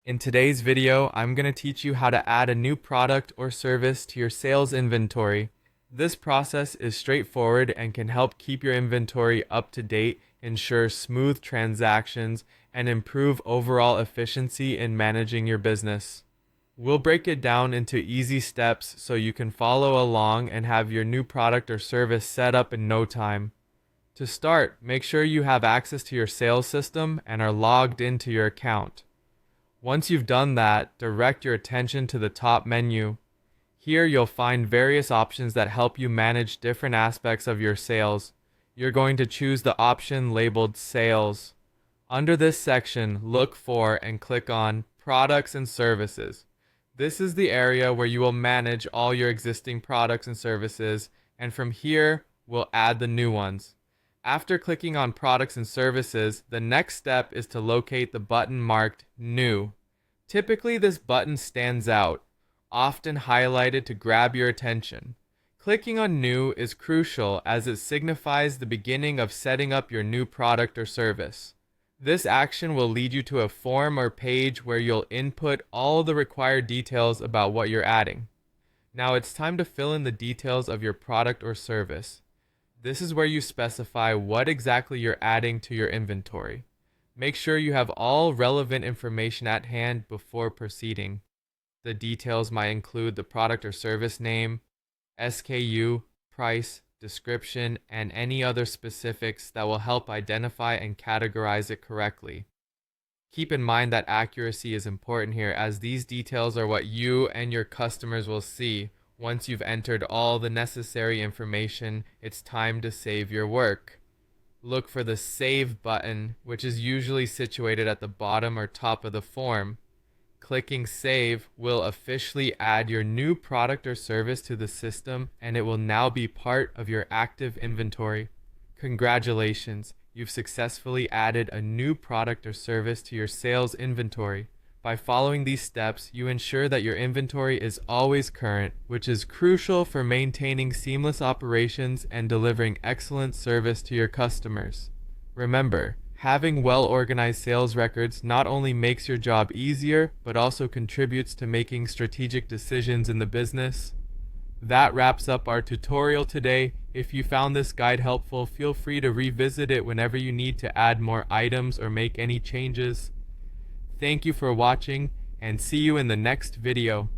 In today's video, I'm going to teach you how to add a new product or service to your sales inventory. This process is straightforward and can help keep your inventory up to date, ensure smooth transactions, and improve overall efficiency in managing your business. We'll break it down into easy steps so you can follow along and have your new product or service set up in no time. To start, make sure you have access to your sales system and are logged into your account. Once you've done that, direct your attention to the top menu. Here you'll find various options that help you manage different aspects of your sales. You're going to choose the option labeled Sales. Under this section, look for and click on Products and Services. This is the area where you will manage all your existing products and services, and from here, we'll add the new ones. After clicking on Products and Services, the next step is to locate the button marked New. Typically, this button stands out, often highlighted to grab your attention. Clicking on New is crucial as it signifies the beginning of setting up your new product or service. This action will lead you to a form or page where you'll input all the required details about what you're adding. Now it's time to fill in the details of your product or service. This is where you specify what exactly you're adding to your inventory. Make sure you have all relevant information at hand before proceeding. The details might include the product or service name, SKU, price, description, and any other specifics that will help identify and categorize it correctly. Keep in mind that accuracy is important here, as these details are what you and your customers will see. Once you've entered all the necessary information, it's time to save your work. Look for the Save button, which is usually situated at the bottom or top of the form. Clicking Save will officially add your new product or service to the system, and it will now be part of your active inventory. Congratulations, you've successfully added a new product or service to your sales inventory. By following these steps, you ensure that your inventory is always current, which is crucial for maintaining seamless operations and delivering excellent service to your customers. Remember, having well-organized sales records not only makes your job easier, but also contributes to making strategic decisions in the business. That wraps up our tutorial today. If you found this guide helpful, feel free to revisit it whenever you need to add more items or make any changes. Thank you for watching, and see you in the next video.